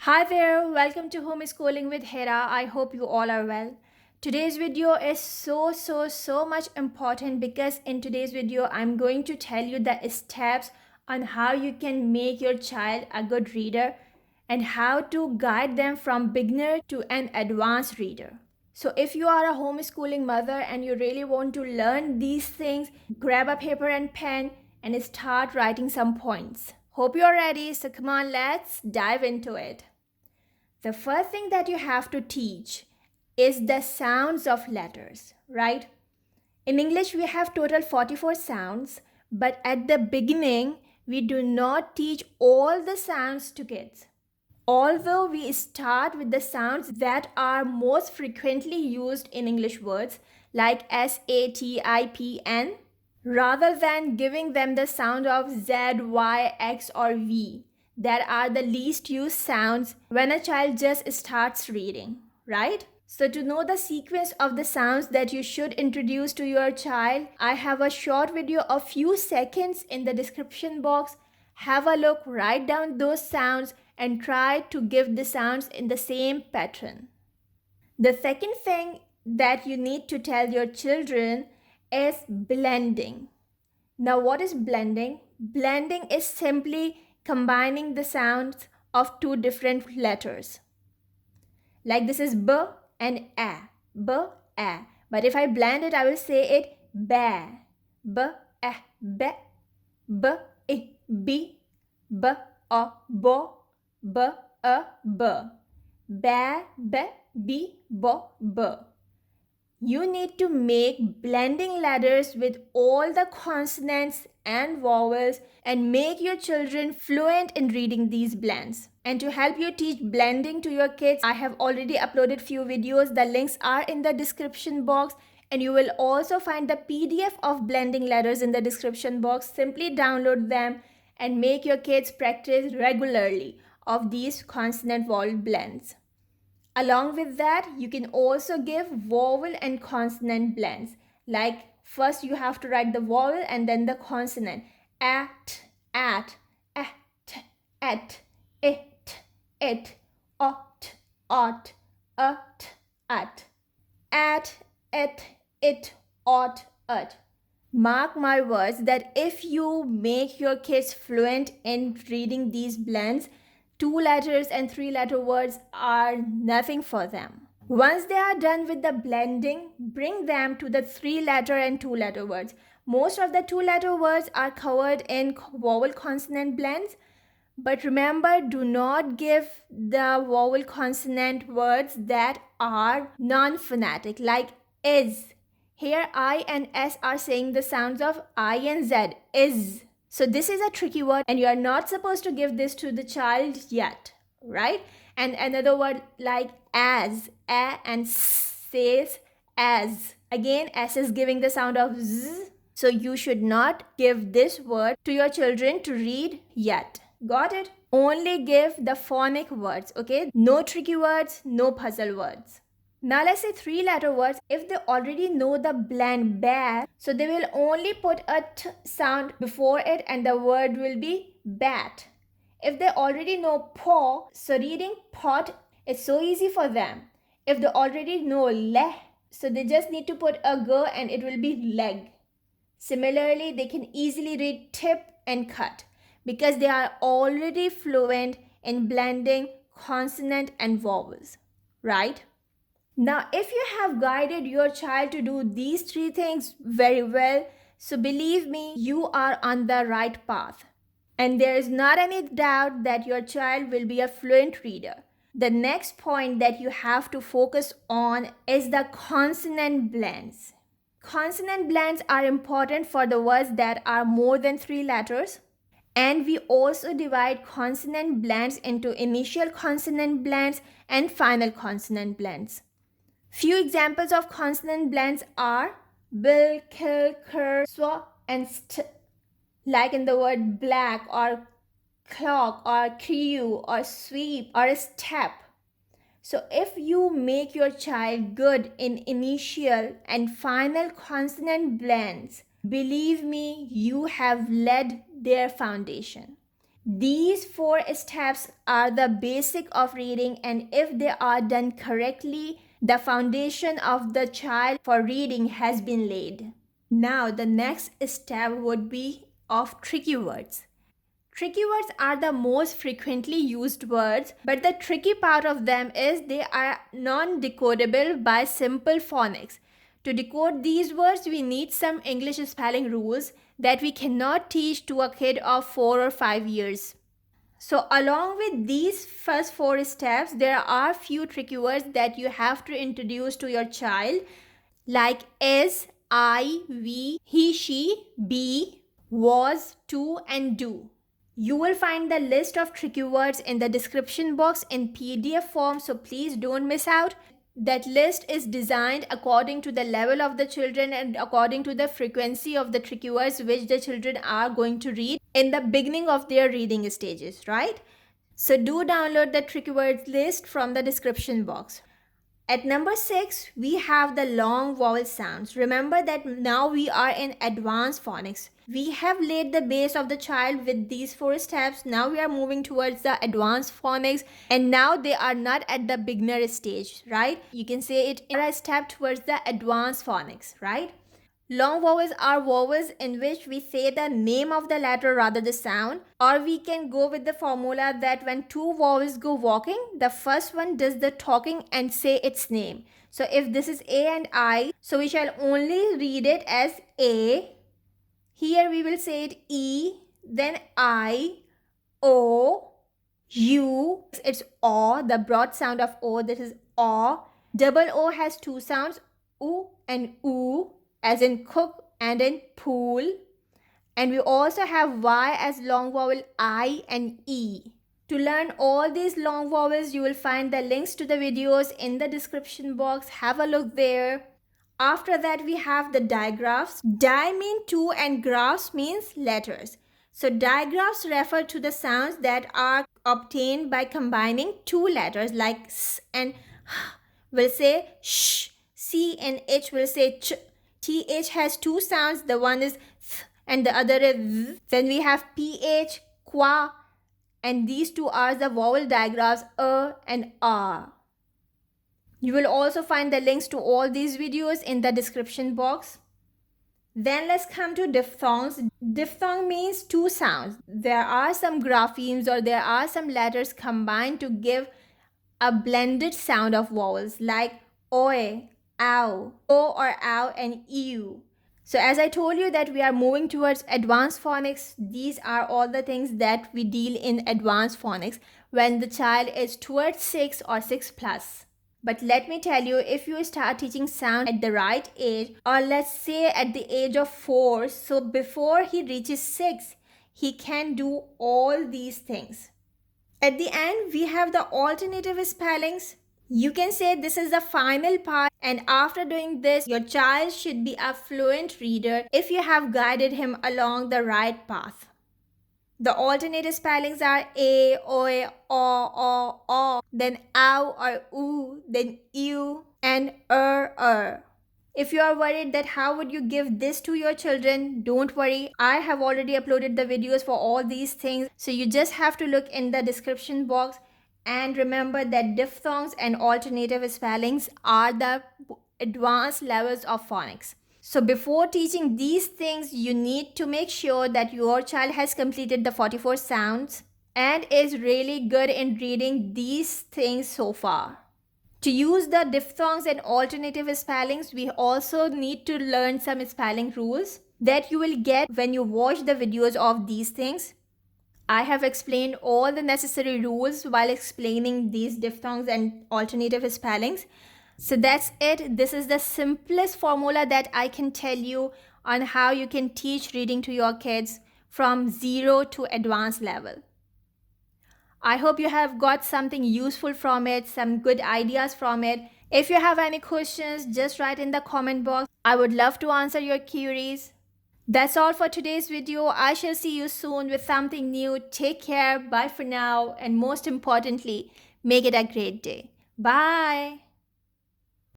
Hi there, welcome to Homeschooling with Hira. I hope you all are well. Today's video is so much important because in today's video I'm going to tell you the steps on how you can make your child a good reader and how to guide them from beginner to an advanced reader. So if you are a homeschooling mother and you really want to learn these things, grab a paper and pen and start writing some points. Hope you're ready, so come on, let's dive into it. The first thing that you have to teach is the sounds of letters, right? In English, we have total 44 sounds, but at the beginning, we do not teach all the sounds to kids. Although we start with the sounds that are most frequently used in English words, like S, A, T, I, P, N, rather than giving them the sound of Z, Y, X, or V. That are the least used sounds when a child just starts reading, right? So to know the sequence of the sounds that you should introduce to your child, I have a short video of few seconds in the description box. Have a look, write down those sounds and try to give the sounds in the same pattern. The second thing that you need to tell your children is blending. Now what is blending? Blending is simply combining the sounds of two different letters. Like this is B and A, B, A. But if I blend it, I will say it ba, B, A, be, B, I, B, B, A, bo, B, A, B, ba, be, B, bo, B. You need to make blending letters with all the consonants and vowels and make your children fluent in reading these blends. And to help you teach blending to your kids, I have already uploaded few videos. The links are in the description box and you will also find the PDF of blending letters in the description box. Simply download them and make your kids practice regularly of these consonant vowel blends. Along with that, you can also give vowel and consonant blends. Like first you have to write the vowel and then the consonant. At, at, it, ot, at, it, ot, at. Mark my words that if you make your kids fluent in reading these blends, 2-letter and 3-letter words are nothing for them. Once they are done with the blending, bring them to the 3-letter and 2-letter words. Most of the 2-letter words are covered in vowel consonant blends. But remember, do not give the vowel consonant words that are non-phonetic, like is. Here I and S are saying the sounds of I and Z, is. So this is a tricky word and you are not supposed to give this to the child yet, right? And another word like as, a and says as. Again, S is giving the sound of Z. So you should not give this word to your children to read yet. Got it? Only give the phonic words, okay? No tricky words, no puzzle words. Now let's say 3-letter words. If they already know the blend ba, so they will only put a t sound before it and the word will be bat. If they already know paw, so reading pot is so easy for them. If they already know le, so they just need to put a g and it will be leg. Similarly, they can easily read tip and cut because they are already fluent in blending consonant and vowels, right? Now, if you have guided your child to do these 3 things very well, so believe me, you are on the right path. And there is not any doubt that your child will be a fluent reader. The next point that you have to focus on is the consonant blends. Consonant blends are important for the words that are more than 3 letters. And we also divide consonant blends into initial consonant blends and final consonant blends. Few examples of consonant blends are bil, kil, kur, swa, and st. Like in the word black or clock or crew or sweep or step. So if you make your child good in initial and final consonant blends, believe me, you have laid their foundation. These 4 steps are the basic of reading, and if they are done correctly, the foundation of the child for reading has been laid. Now the next step would be of tricky words. Tricky words are the most frequently used words, but the tricky part of them is they are non-decodable by simple phonics. To decode these words, we need some English spelling rules that we cannot teach to a kid of 4 or 5 years. So along with these first 4 steps, there are few tricky words that you have to introduce to your child, like is, I, we, he, she, be, was, to, and do. You will find the list of tricky words in the description box in PDF form, so please don't miss out. That list is designed according to the level of the children and according to the frequency of the tricky words which the children are going to read in the beginning of their reading stages, right? So do download the tricky words list from the description box. At number 6, we have the long vowel sounds. Remember that now we are in advanced phonics. We have laid the base of the child with these 4 steps. Now we are moving towards the advanced phonics, and now they are not at the beginner stage, right? You can say it in a step towards the advanced phonics, right? Long vowels are vowels in which we say the name of the letter rather the sound, or we can go with the formula that when 2 vowels go walking, the first one does the talking and say its name. So if this is A and I, so we shall only read it as A. Here we will say it E, then I, O, U. It's O, the broad sound of O, this is O. Double O has 2 sounds, U and U, as in cook and in pool. And we also have Y as long vowel I and E. To learn all these long vowels, you will find the links to the videos in the description box. Have a look there. After that, we have the digraphs. Di means 2 and graphs means letters. So digraphs refer to the sounds that are obtained by combining 2 letters like S and H will say sh. C and H will say ch. TH has 2 sounds, the one is th and the other is z. Then we have PH, qua, and these 2 are the vowel digraphs and r. You will also find the links to all these videos in the description box. Then let's come to diphthongs. Diphthong means 2 sounds. There are some graphemes or there are some letters combined to give a blended sound of vowels like oe, ow, o or ow, and ew. So as I told you that we are moving towards advanced phonics, these are all the things that we deal in advanced phonics when the child is towards 6 or 6 plus. But let me tell you, if you start teaching sound at the right age, or let's say at the age of 4, so before he reaches 6, he can do all these things. At the end, we have the alternative spellings. You can say this is the final part, and after doing this, your child should be a fluent reader if you have guided him along the right path. The alternative spellings are A, Oe, O, then ow or oo, then ew, and If you are worried that how would you give this to your children, don't worry. I have already uploaded the videos for all these things. So you just have to look in the description box. And remember that diphthongs and alternative spellings are the advanced levels of phonics. So before teaching these things, you need to make sure that your child has completed the 44 sounds and is really good in reading these things so far. To use the diphthongs and alternative spellings, we also need to learn some spelling rules that you will get when you watch the videos of these things. I have explained all the necessary rules while explaining these diphthongs and alternative spellings. So that's it. This is the simplest formula that I can tell you on how you can teach reading to your kids from 0 to advanced level. I hope you have got something useful from it, some good ideas from it. If you have any questions, just write in the comment box. I would love to answer your queries. That's all for today's video. I shall see you soon with something new. Take care. Bye for now. And most importantly, make it a great day. Bye.